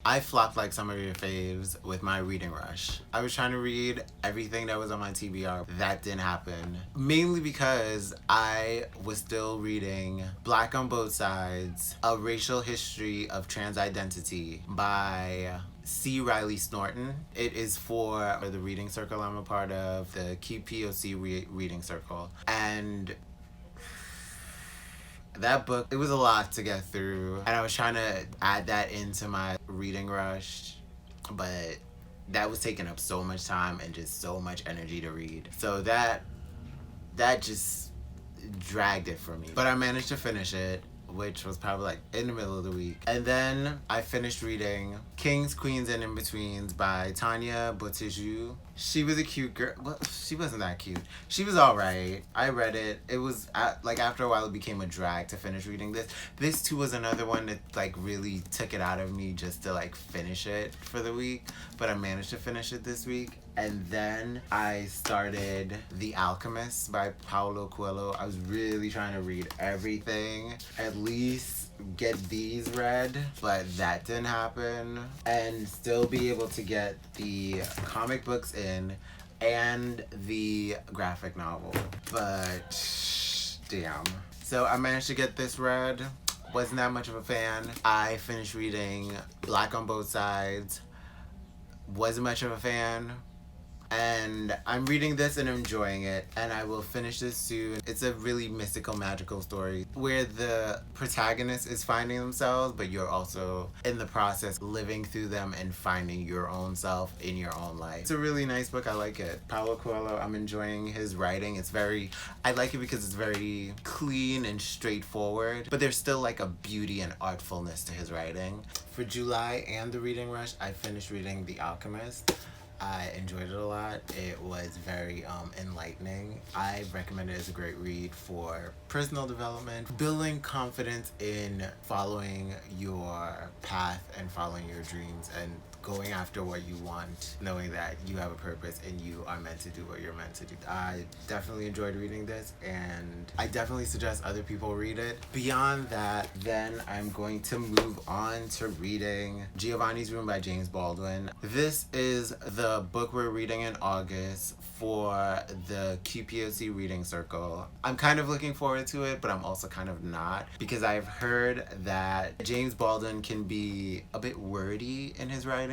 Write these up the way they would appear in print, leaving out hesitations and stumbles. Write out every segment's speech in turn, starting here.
I flopped like some of your faves with my reading rush. I was trying to read everything that was on my TBR. That didn't happen. Mainly because I was still reading Black on Both Sides, A Racial History of Trans Identity by C. Riley Snorton. It is for the reading circle I'm a part of, the Keep POC reading circle. And that book, it was a lot to get through, and I was trying to add that into my reading rush, but that was taking up so much time and just so much energy to read. So that just dragged it for me. But I managed to finish it, which was probably like in the middle of the week. And then I finished reading Kings, Queens, and In-Betweens by Tanya Bottigieg. She was a cute girl. Well, she wasn't that cute. She was alright. I read it. It was, like, after a while it became a drag to finish reading this. This too was another one that like really took it out of me just to like finish it for the week. But I managed to finish it this week. And then I started The Alchemist by Paulo Coelho. I was really trying to read everything, at least get these read, but that didn't happen. And still be able to get the comic books in and the graphic novel. But damn. So I managed to get this read. Wasn't that much of a fan. I finished reading Black on Both Sides. Wasn't much of a fan. And I'm reading this and enjoying it, and I will finish this soon. It's a really mystical, magical story where the protagonist is finding themselves, but you're also in the process living through them and finding your own self in your own life. It's a really nice book. I like it. Paulo Coelho, I'm enjoying his writing. I like it because it's very clean and straightforward, but there's still like a beauty and artfulness to his writing. For July and the reading rush, I finished reading The Alchemist. I enjoyed it a lot. It was very enlightening. I recommend it as a great read for personal development, building confidence in following your path and following your dreams and going after what you want, knowing that you have a purpose and you are meant to do what you're meant to do. I definitely enjoyed reading this, and I definitely suggest other people read it. Beyond that, then I'm going to move on to reading Giovanni's Room by James Baldwin. This is the book we're reading in August for the QPOC reading circle. I'm kind of looking forward to it, but I'm also kind of not, because I've heard that James Baldwin can be a bit wordy in his writing,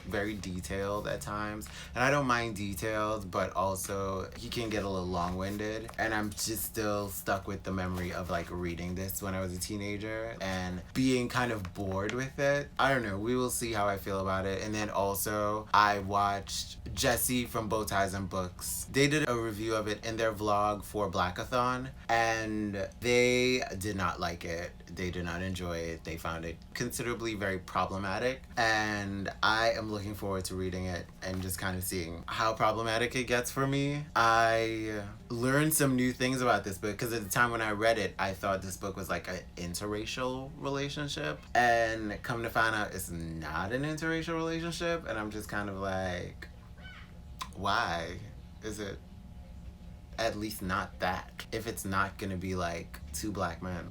very detailed at times, and I don't mind details, but also he can get a little long-winded, and I'm just still stuck with the memory of like reading this when I was a teenager and being kind of bored with it. I don't know, we will see how I feel about it. And then also I watched Jesse from Bow Ties and Books. They did a review of it in their vlog for Blackathon, and they did not like it. They did not enjoy it. They found it considerably very problematic, and I am looking forward to reading it and just kind of seeing how problematic it gets for me. I learned some new things about this book because at the time when I read it, I thought this book was like an interracial relationship, and come to find out it's not an interracial relationship, and I'm just kind of like, why is it at least not that? If it's not gonna be like two black men,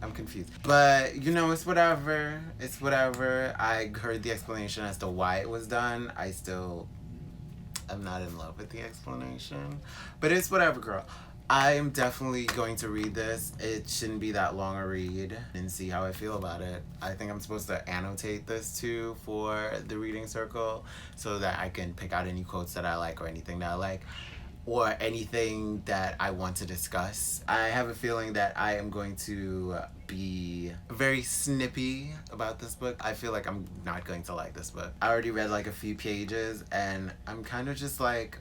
I'm confused. But you know, it's whatever. I heard the explanation as to why it was done. I'm not in love with the explanation, but it's whatever, girl. I am definitely going to read this. It shouldn't be that long a read, and see how I feel about it. I think I'm supposed to annotate this too for the reading circle so that I can pick out any quotes that I like or anything that I like, or anything that I want to discuss. I have a feeling that I am going to be very snippy about this book. I feel like I'm not going to like this book. I already read like a few pages and I'm kind of just like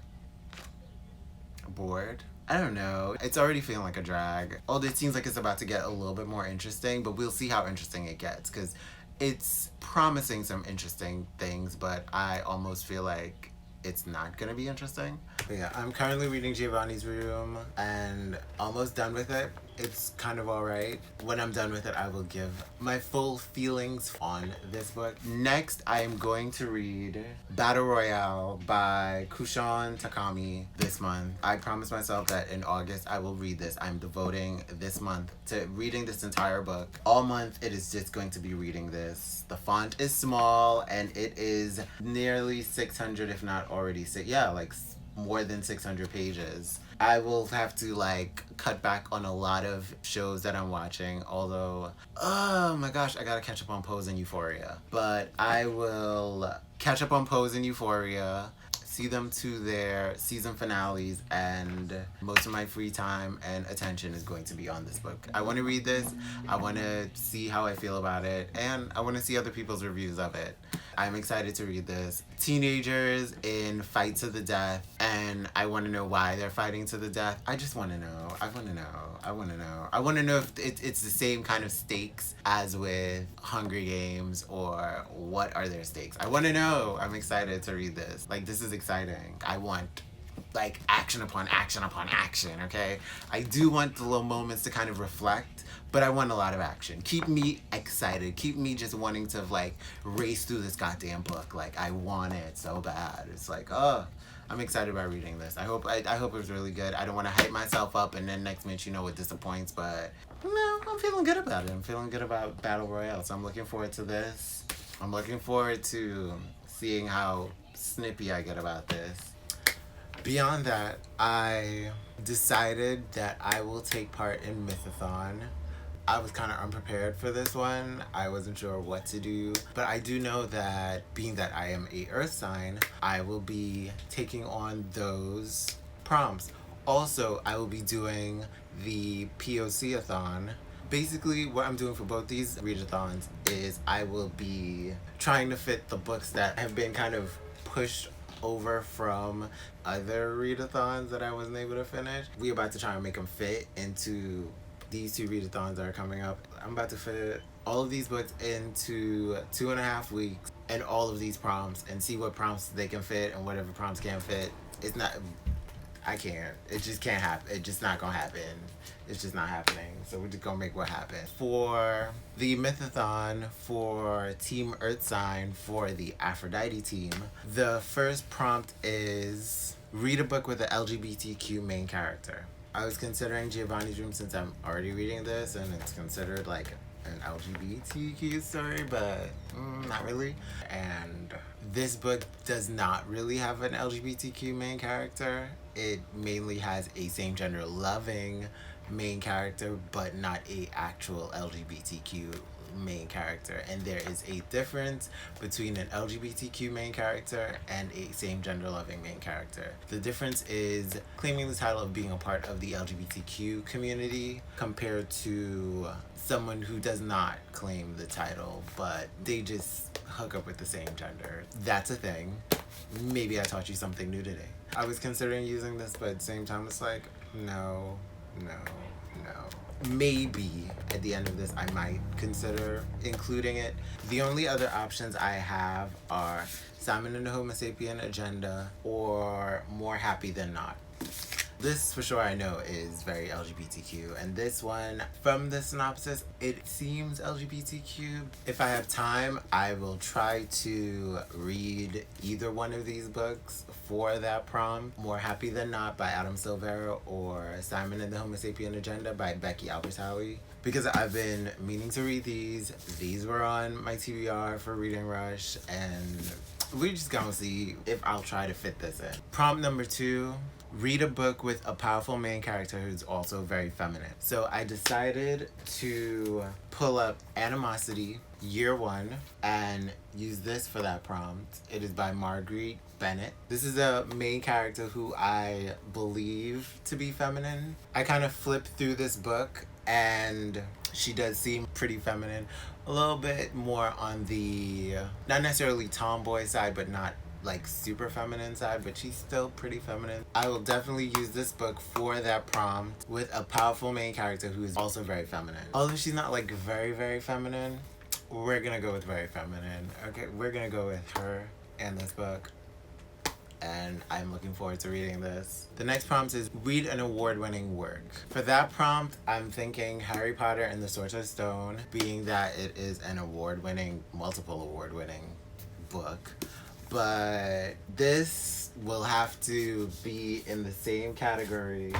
bored. I don't know. It's already feeling like a drag. Although it seems like it's about to get a little bit more interesting, but we'll see how interesting it gets, because it's promising some interesting things, but I almost feel like it's not gonna be interesting. But yeah, I'm currently reading Giovanni's Room and almost done with it. It's kind of alright. When I'm done with it, I will give my full feelings on this book. Next, I am going to read Battle Royale by Kushan Takami this month. I promised myself that in August I will read this. I'm devoting this month to reading this entire book. All month, it is just going to be reading this. The font is small and it is nearly 600, if not already more than 600 pages. I will have to like cut back on a lot of shows that I'm watching, although, oh my gosh, I gotta catch up on Pose and Euphoria. But I will catch up on Pose and Euphoria, see them to their season finales, and most of my free time and attention is going to be on this book. I want to read this, I want to see how I feel about it, and I want to see other people's reviews of it. I'm excited to read this. Teenagers in fight to the death, and I want to know why they're fighting to the death. I just want to know. I want to know. I want to know. I want to know if it's the same kind of stakes as with Hunger Games, or what are their stakes. I want to know. I'm excited to read this. Like, this is exciting. I want like action upon action upon action, okay? I do want the little moments to kind of reflect, but I want a lot of action. Keep me excited. Keep me just wanting to like race through this goddamn book. Like, I want it so bad. It's like, oh, I'm excited about reading this. I hope it was really good. I don't want to hype myself up and then next minute, it disappoints, but no, I'm feeling good about it. I'm feeling good about Battle Royale, so I'm looking forward to this. I'm looking forward to seeing how snippy I get about this. Beyond that, I decided that I will take part in Mythathon. I was kind of unprepared for this one. I wasn't sure what to do, but I do know that being that I am a earth sign, I will be taking on those prompts. Also, I will be doing the POCathon. Basically, what I'm doing for both these readathons is I will be trying to fit the books that have been kind of pushed over from other readathons that I wasn't able to finish. We're about to try and make them fit into these two readathons that are coming up. I'm about to fit all of these books into 2.5 weeks and all of these prompts and see what prompts they can fit and whatever prompts can't fit. I can't. It just can't happen. It's just not gonna happen. It's just not happening. So we're just gonna make what happen. For the Mythathon for Team Earth Sign for the Aphrodite team, the first prompt is read a book with an LGBTQ main character. I was considering Giovanni's Room since I'm already reading this and it's considered like an LGBTQ story, but not really. And this book does not really have an LGBTQ main character. It mainly has a same gender loving main character, but not a actual LGBTQ main character. And there is a difference between an LGBTQ main character and a same gender loving main character. The difference is claiming the title of being a part of the LGBTQ community compared to someone who does not claim the title, but they just hook up with the same gender. That's a thing. Maybe I taught you something new today. I was considering using this, but at the same time, it's like, no. Maybe at the end of this, I might consider including it. The only other options I have are Simon and the Homo Sapien Agenda or More Happy Than Not. This, for sure, I know is very LGBTQ, and this one, from the synopsis, it seems LGBTQ. If I have time, I will try to read either one of these books for that prompt. More Happy Than Not by Adam Silvera or Simon and the Homo Sapien Agenda by Becky Albertawi, because I've been meaning to read these. These were on my TBR for Reading Rush, and we're just gonna see if I'll try to fit this in. Prompt number 2. Read a book with a powerful main character who's also very feminine. So I decided to pull up Animosity, Year 1, and use this for that prompt. It is by Marguerite Bennett. This is a main character who I believe to be feminine. I kind of flipped through this book and she does seem pretty feminine. A little bit more on the, not necessarily tomboy side, but not like super feminine side, but she's still pretty feminine. I will definitely use this book for that prompt with a powerful main character who is also very feminine. Although she's not like very, very feminine, we're gonna go with very feminine. Okay, we're gonna go with her and this book. and I'm looking forward to reading this. The next prompt is read an award-winning work. For that prompt, I'm thinking Harry Potter and the Sorcerer's Stone, being that it is an award-winning, multiple award-winning book. But this will have to be in the same category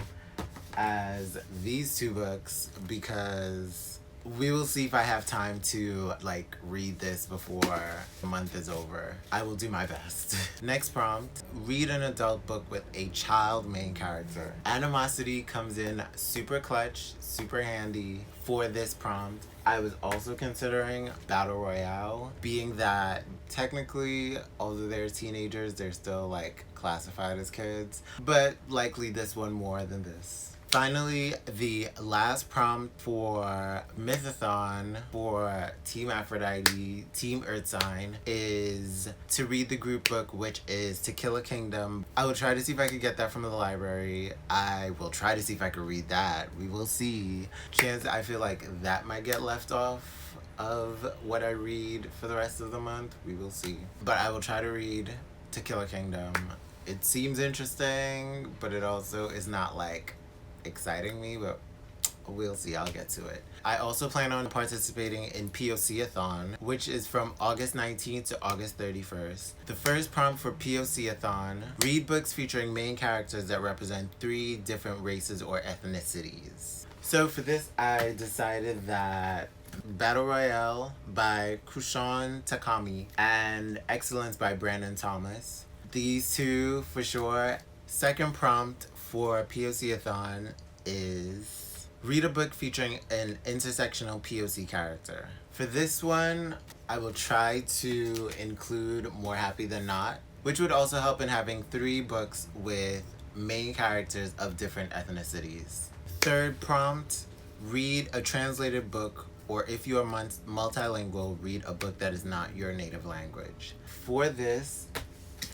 as these two books because we will see if I have time to like read this before the month is over. I will do my best. Next prompt, read an adult book with a child main character. Animosity comes in super clutch, super handy for this prompt. I was also considering Battle Royale, being that technically, although they're teenagers, they're still like classified as kids, but likely this one more than this. Finally, the last prompt for Mythathon for Team Aphrodite, Team Earth Sign, is to read the group book, which is To Kill a Kingdom. I will try to see if I could get that from the library. I will try to see if I could read that. We will see. Chance, I feel like that might get left off of what I read for the rest of the month. We will see. But I will try to read To Kill a Kingdom. It seems interesting, but it also is not like exciting me, but we'll see. I'll get to it. I also plan on participating in POCathon, which is from August 19th to August 31st. The first prompt for POCathon, read books featuring main characters that represent 3 different races or ethnicities. So for this, I decided that Battle Royale by Kushan Takami and Excellence by Brandon Thomas. These two for sure. Second prompt for POCathon is read a book featuring an intersectional POC character. For this one, I will try to include More Happy Than Not, which would also help in having 3 books with main characters of different ethnicities. Third prompt, read a translated book, or if you are multilingual, read a book that is not your native language. For this,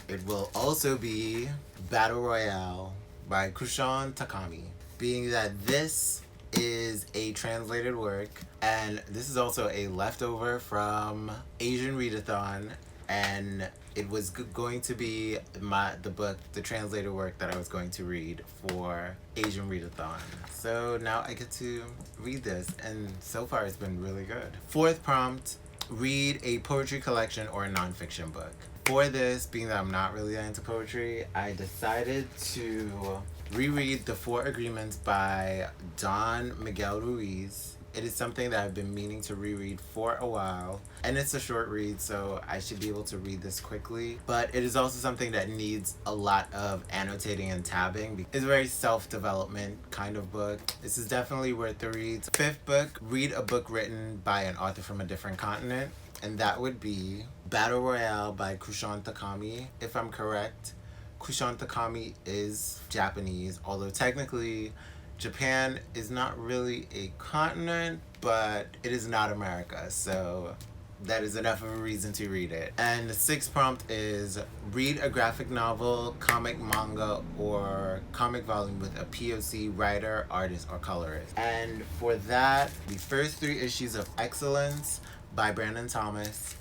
it will also be Battle Royale by Kushan Takami, being that this is a translated work, and this is also a leftover from Asian Readathon, and it was going to be the translated work that I was going to read for Asian Readathon. So now I get to read this, and so far it's been really good. Fourth prompt, read a poetry collection or a nonfiction book. For this, being that I'm not really into poetry, I decided to reread The 4 Agreements by Don Miguel Ruiz. It is something that I've been meaning to reread for a while, and it's a short read, so I should be able to read this quickly. But it is also something that needs a lot of annotating and tabbing. It's a very self-development kind of book. This is definitely worth the read. Fifth book, read a book written by an author from a different continent, and that would be Battle Royale by Kushan Takami. If I'm correct, Kushan Takami is Japanese, although technically Japan is not really a continent, but it is not America, so that is enough of a reason to read it. And the sixth prompt is read a graphic novel, comic, manga, or comic volume with a POC writer, artist, or colorist. And for that, the first 3 issues of Excellence by Brandon Thomas.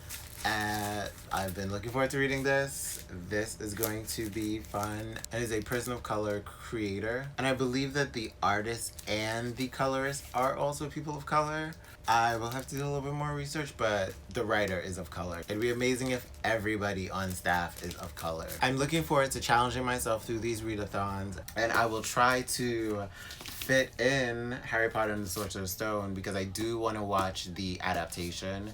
I've been looking forward to reading this. This is going to be fun. And is a person of color creator. And I believe that the artist and the colorist are also people of color. I will have to do a little bit more research, but the writer is of color. It'd be amazing if everybody on staff is of color. I'm looking forward to challenging myself through these readathons, and I will try to fit in Harry Potter and the Sorcerer's Stone because I do want to watch the adaptation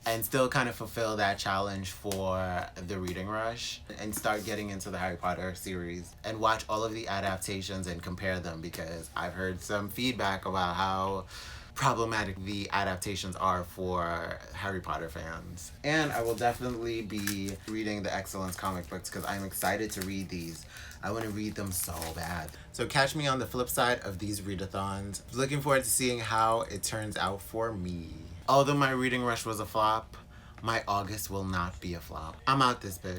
and still kind of fulfill that challenge for the reading rush and start getting into the Harry Potter series and watch all of the adaptations and compare them, because I've heard some feedback about how problematic the adaptations are for Harry Potter fans. And I will definitely be reading the Excellence comic books because I'm excited to read these. I want to read them so bad. So catch me on the flip side of these readathons. Looking forward to seeing how it turns out for me. Although my reading rush was a flop, my August will not be a flop. I'm out this bitch.